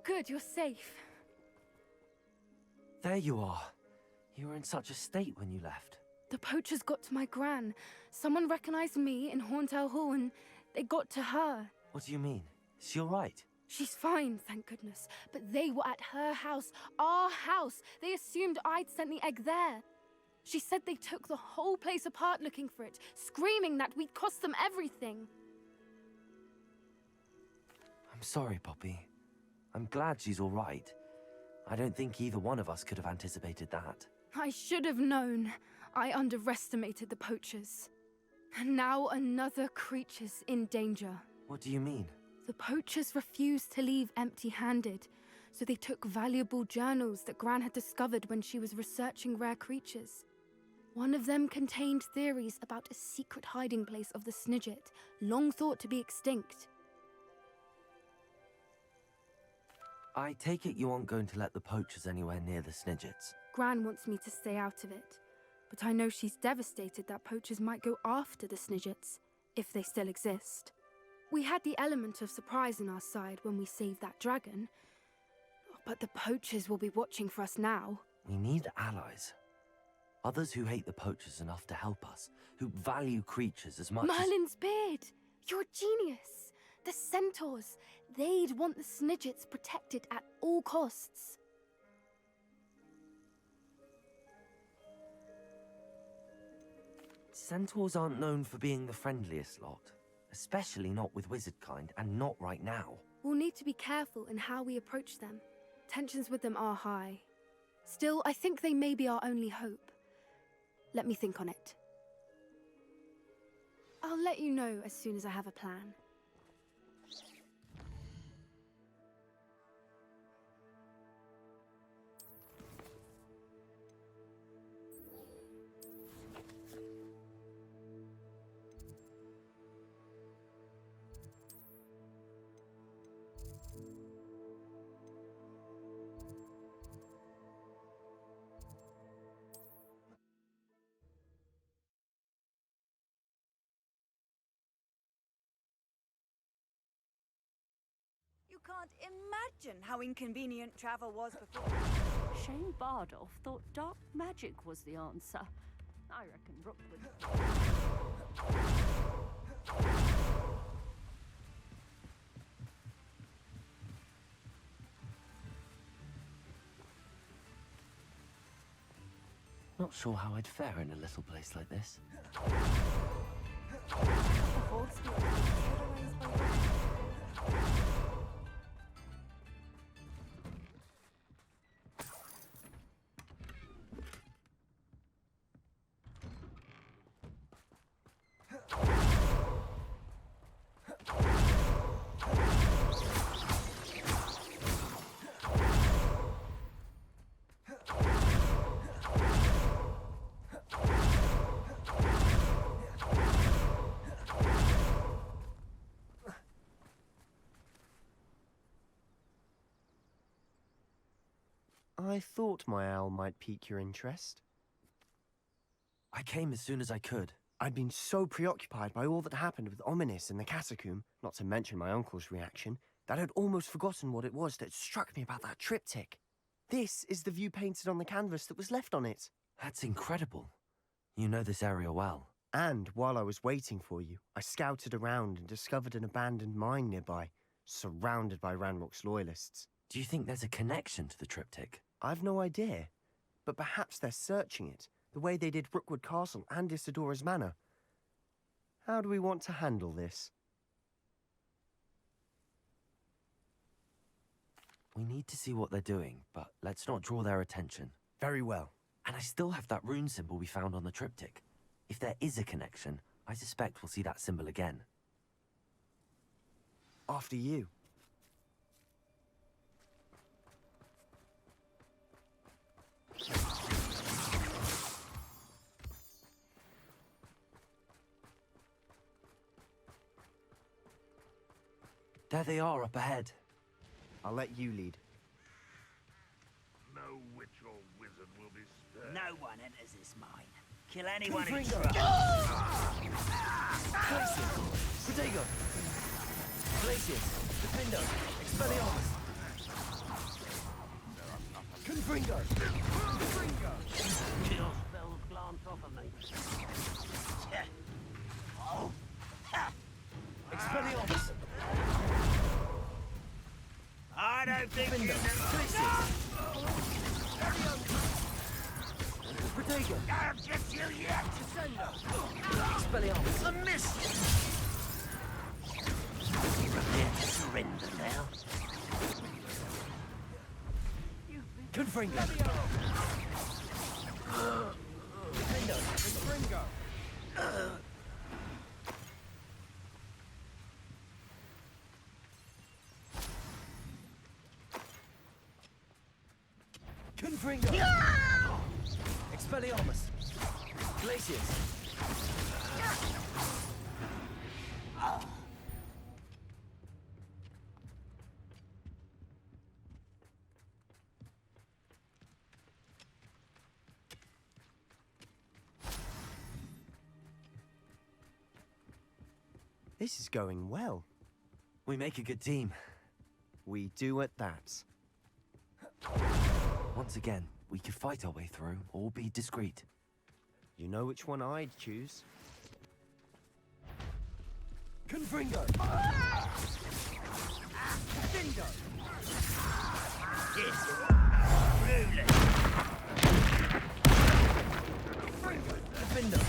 good, you're safe. There you are. You were in such a state when you left. The poachers got to my gran. Someone recognized me in Horntail Hall and they got to her. What do you mean? Is she all right? She's fine, thank goodness. But they were at her house, our house. They assumed I'd sent the egg there. She said they took the whole place apart looking for it, screaming that we'd cost them everything. I'm sorry, Poppy. I'm glad she's all right. I don't think either one of us could have anticipated that. I should have known. I underestimated the poachers. And now another creature's in danger. What do you mean? The poachers refused to leave empty-handed, so they took valuable journals that Gran had discovered when she was researching rare creatures. One of them contained theories about a secret hiding place of the Snidget, long thought to be extinct. I take it you aren't going to let the poachers anywhere near the Snidgets. Gran wants me to stay out of it, but I know she's devastated that poachers might go after the Snidgets, if they still exist. We had the element of surprise on our side when we saved that dragon, but the poachers will be watching for us now. We need allies. Others who hate the poachers enough to help us, who value creatures as much Merlin's beard! You're a genius! The centaurs! They'd want the Snidgets protected at all costs. Centaurs aren't known for being the friendliest lot. Especially not with wizard kind, and not right now. We'll need to be careful in how we approach them. Tensions with them are high. Still, I think they may be our only hope. Let me think on it. I'll let you know as soon as I have a plan. You can't imagine how inconvenient travel was before. Shane Bardolph thought dark magic was the answer. I reckon Rookwood. Not sure how I'd fare in a little place like this. I thought my owl might pique your interest. I came as soon as I could. I'd been so preoccupied by all that happened with Ominis and the catacomb, not to mention my uncle's reaction, that I'd almost forgotten what it was that struck me about that triptych. This is the view painted on the canvas that was left on it. That's incredible. You know this area well. And while I was waiting for you, I scouted around and discovered an abandoned mine nearby, surrounded by Ranrock's loyalists. Do you think there's a connection to the triptych? I've no idea, but perhaps they're searching it, the way they did Rookwood Castle and Isidora's Manor. How do we want to handle this? We need to see what they're doing, but let's not draw their attention. Very well. And I still have that rune symbol we found on the triptych. If there is a connection, I suspect we'll see that symbol again. After you. There they are up ahead. I'll let you lead. No witch or wizard will be spared. No one enters this mine. Kill anyone who Confringo! Glacius! Protego! Glacius! Defindo! Expelliarmus! Confringo! Kill spells glance off of me. Oh. Expelliarmus! I don't think you know. Protego! I'll get you yet. Expelliarmus! A miss. Prepare to surrender now. Confringo! Confringo! Expelliarmus! Glacius! This is going well. We make a good team. We do at that. Once again, we could fight our way through, or be discreet. You know which one I'd choose. Confringo! Bingo. Yes. Truly. Defender!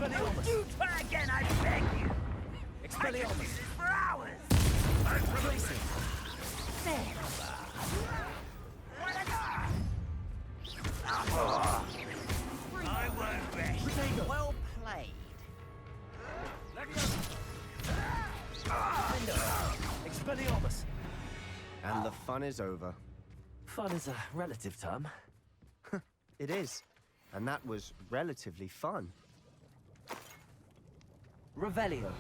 Expelliarmus! You try again, I beg you. I can do Expelliarmus! this for hours. Glacius! I won't rest. Protego! Well played. Expelliarmus! And the fun is over. Fun is a relative term. It is. And that was relatively fun. Revelio.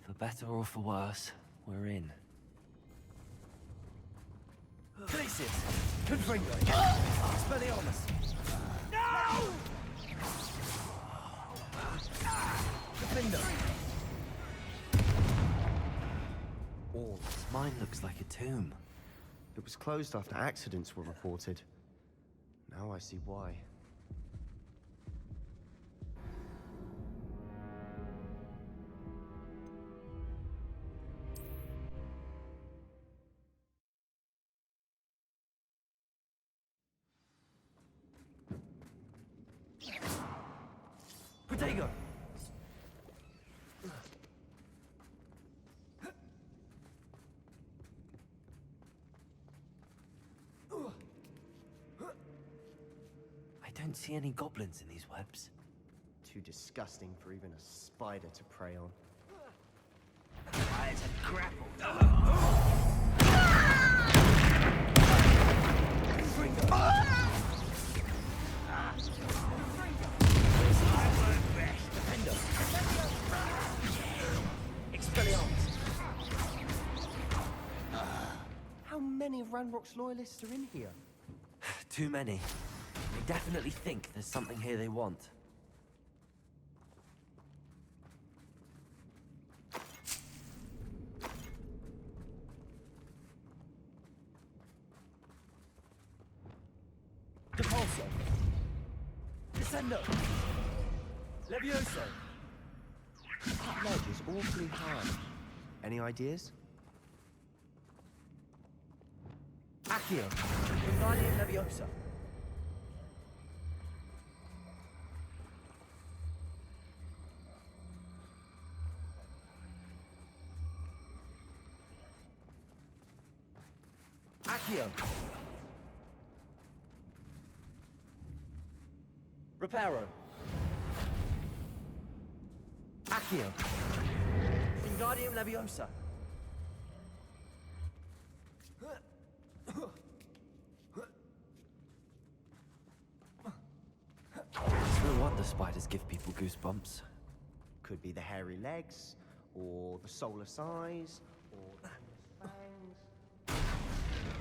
For better or for worse, we're in. Glacius! Confringo! Expelliarmus! Defender! All. Mine looks like a tomb. It was closed after accidents were reported. Now I see why. Protego! I don't see any goblins in these webs. Too disgusting for even a spider to prey on. It's a grapple. I won't rest. Defender! Expelliarmus! How many of Ranrock's loyalists are in here? Too many. They definitely think there's something here they want. Depulso! Descendo! Levioso! That ledge is awfully high. Any ideas? Accio! Wingardium Leviosa! Accio! Reparo! Accio! Wingardium Leviosa! spiders give people goosebumps. Could be the hairy legs, or the soulless eyes, or the fangs.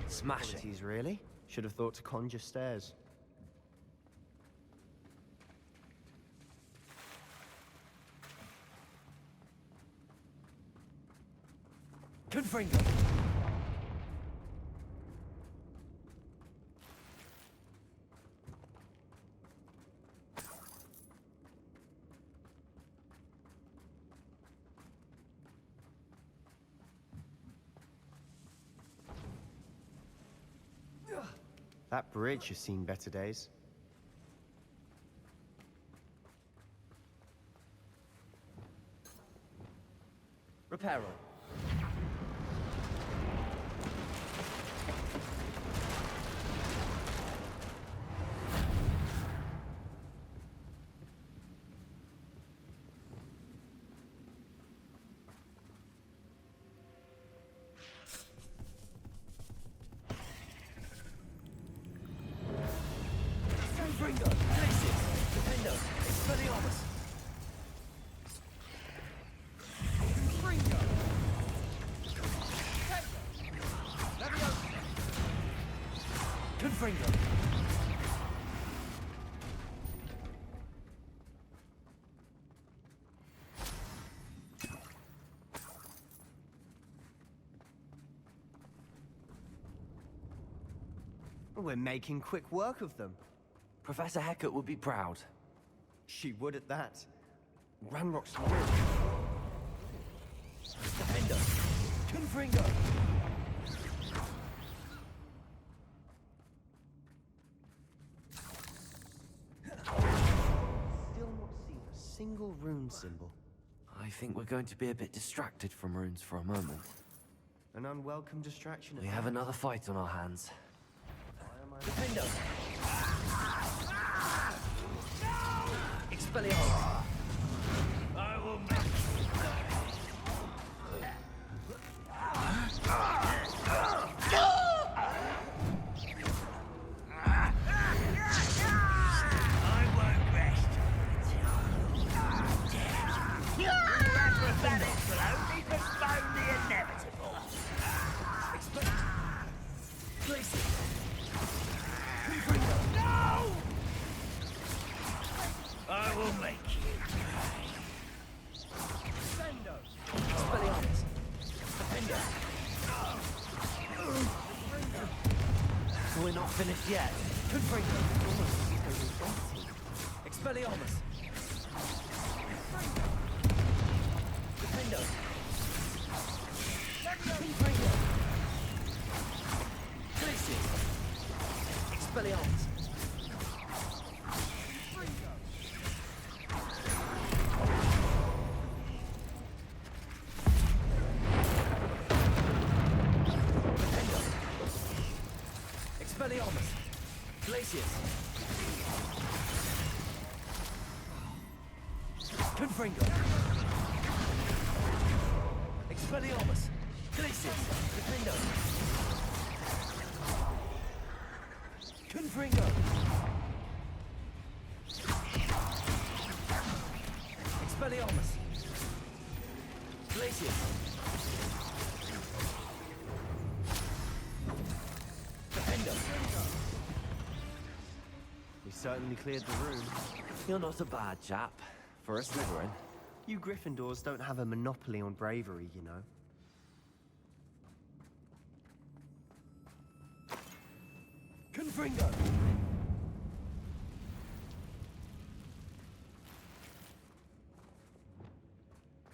Smashing. Qualities, really. Should have thought to conjure stairs. Confringo! That bridge has seen better days. Reparo. Confringo! Glacius! Defendo! Expelliarmus! Confringo! We're making quick work of them. Professor Hecat would be proud. She would at that. Ranrock's new. Defendo! Confringo! Still not seen a single rune symbol. I think we're going to be a bit distracted from runes for a moment. An unwelcome distraction. We have another fight on our hands. Defendo! Expelliarmus! I will make I won't rest until acrobatics will only postpone the inevitable. No! I will make you pay. Expelliarmus! Defendo! We're not finished yet. Confringo! Expelliarmus! Defendo! Confringo! Glacius! Expelliarmus! Expelliarmus! Glacius! Confringo! Expelliarmus! Glacius! Defendo! Confringo! Expelliarmus! Glacius! Defendo! We certainly cleared the room. You're not a bad chap. For a Slytherin. You Gryffindors don't have a monopoly on bravery, you know. Confringo!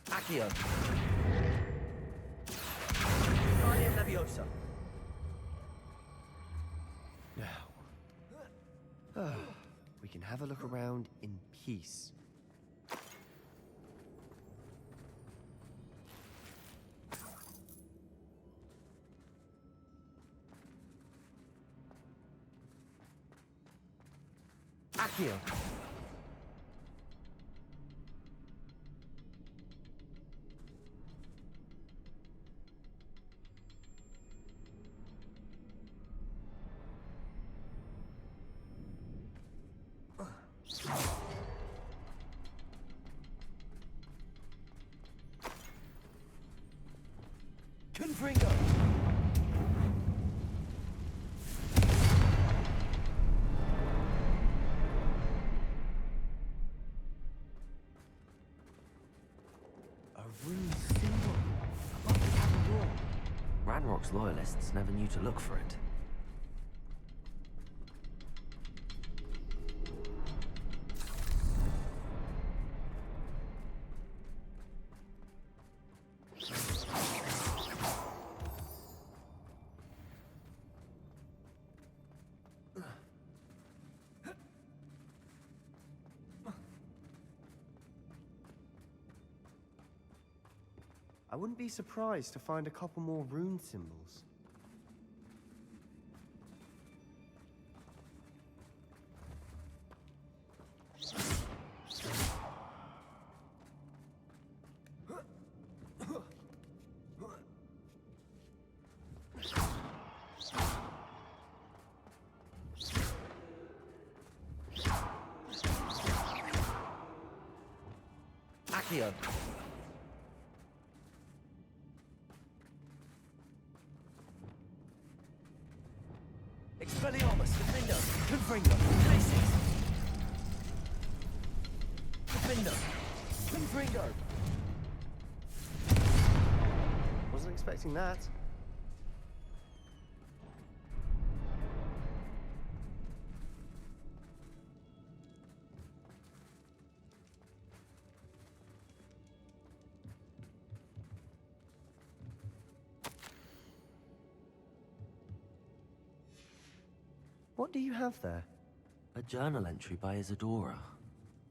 Accio! Guardian Leviosa! Now, we can have a look around in peace. Accio! Confringo! A rune symbol above the cabin door. Ranrock's loyalists never knew to look for it. I wouldn't be surprised to find a couple more rune symbols. Accio! Expelliarmus, Defender, Confringo, Glacis! Defender, Confringo! Wasn't expecting that. What do you have there? A journal entry by Isadora.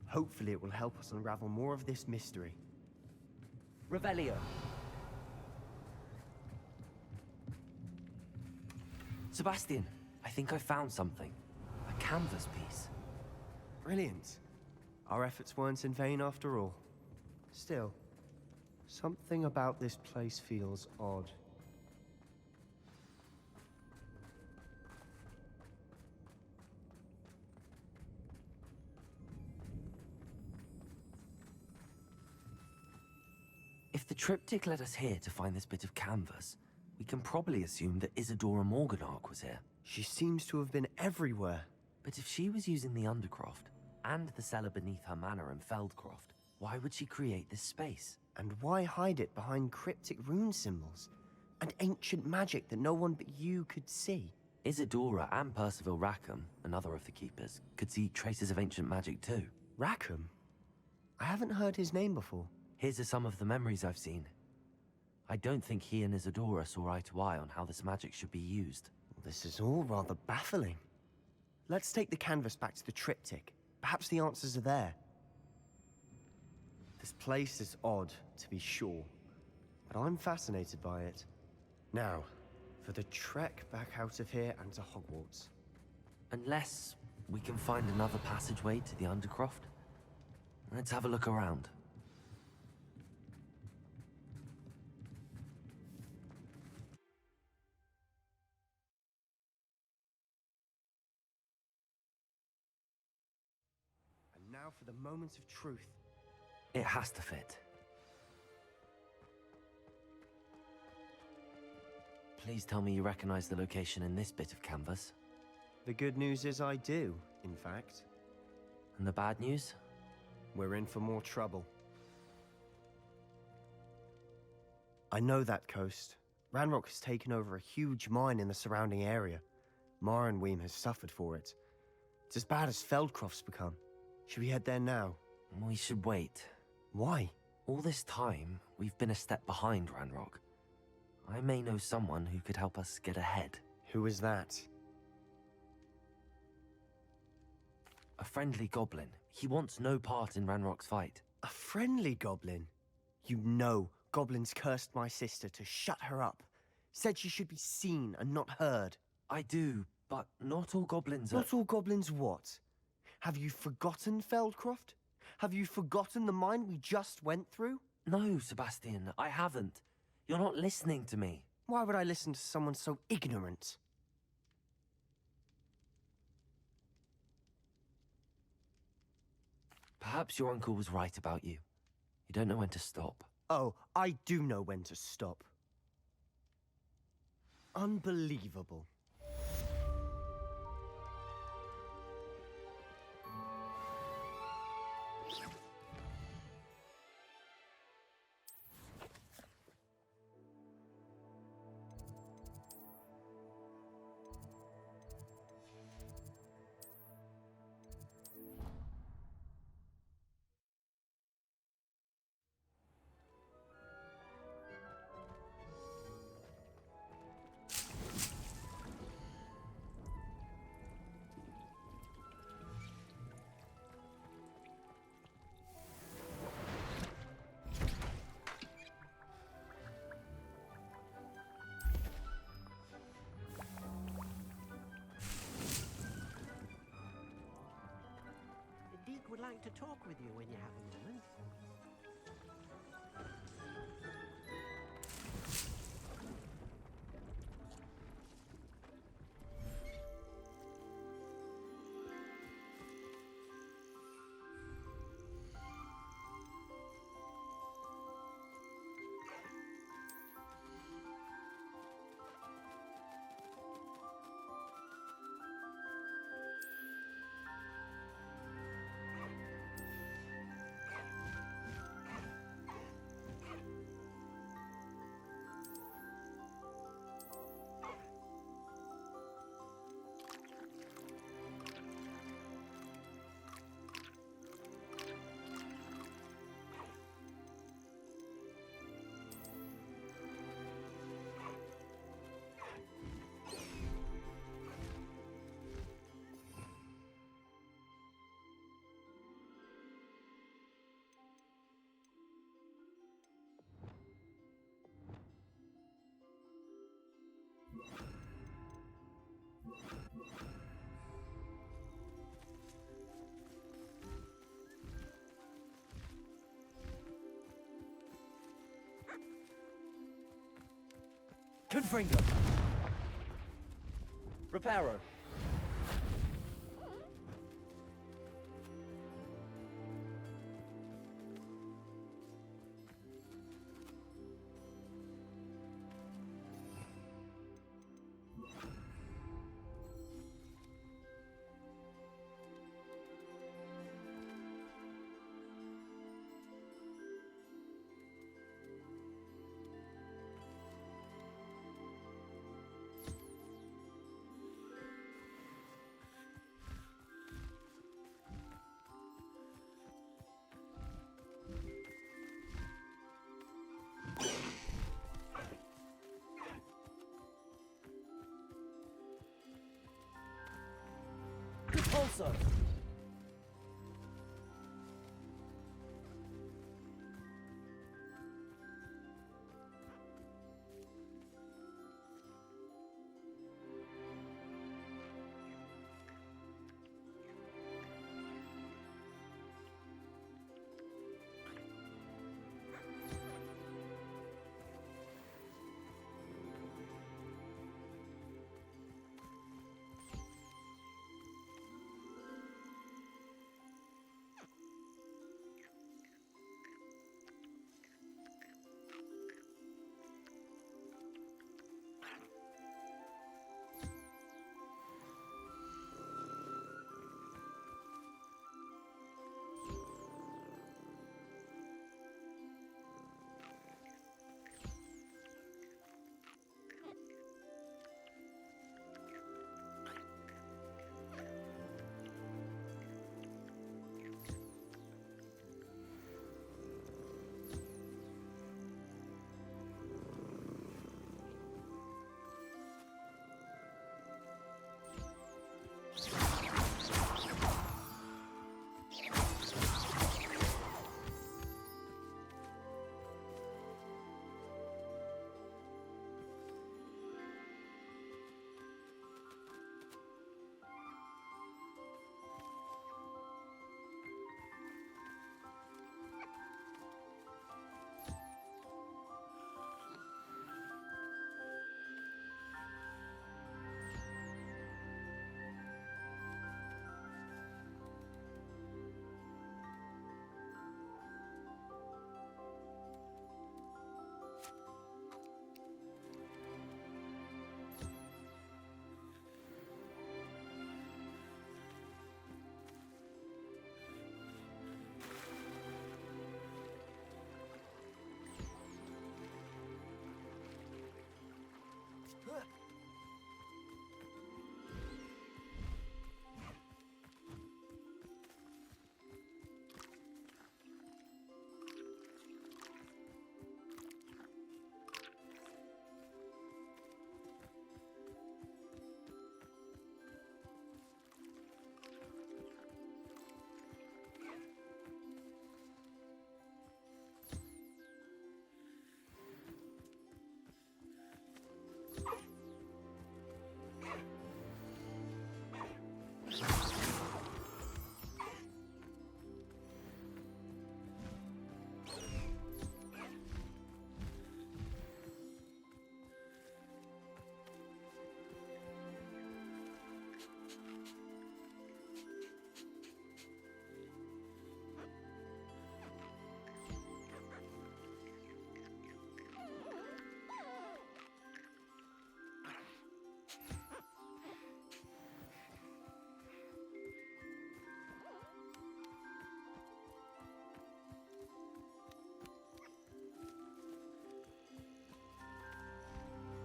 Hopefully it will help us unravel more of this mystery. Revelio. Sebastian, I think I found something. A canvas piece. Brilliant. Our efforts weren't in vain after all. Still, something about this place feels odd. If the triptych led us here to find this bit of canvas, we can probably assume that Isadora Morganark was here. She seems to have been everywhere. But if she was using the Undercroft, and the cellar beneath her manor in Feldcroft, why would she create this space? And why hide it behind cryptic rune symbols? And ancient magic that no one but you could see? Isadora and Percival Rackham, another of the Keepers, could see traces of ancient magic too. Rackham? I haven't heard his name before. Here's some of the memories I've seen. I don't think he and Isadora saw eye to eye on how this magic should be used. This is all rather baffling. Let's take the canvas back to the triptych. Perhaps the answers are there. This place is odd, to be sure, but I'm fascinated by it. Now, for the trek back out of here and to Hogwarts. Unless we can find another passageway to the Undercroft. Let's have a look around. And now for the moment of truth. It has to fit. Please tell me you recognize the location in this bit of canvas. The good news is I do, in fact. And the bad news? We're in for more trouble. I know that coast. Ranrock has taken over a huge mine in the surrounding area. Marrenweem has suffered for it. It's as bad as Feldcroft's become. Should we head there now? We should wait. Why? All this time, we've been a step behind Ranrock. I may know someone who could help us get ahead. Who is that? A friendly goblin. He wants no part in Ranrock's fight. A friendly goblin? You know goblins cursed my sister to shut her up. Said she should be seen and not heard. I do, but not all goblins are... Not all goblins what? Have you forgotten Feldcroft? Have you forgotten the mine we just went through? No, Sebastian, I haven't. You're not listening to me. Why would I listen to someone so ignorant? Perhaps your uncle was right about you. You don't know when to stop. Oh, I do know when to stop. Unbelievable. Deke would like to talk with you when you have a moment. Confringo. Reparo. Also.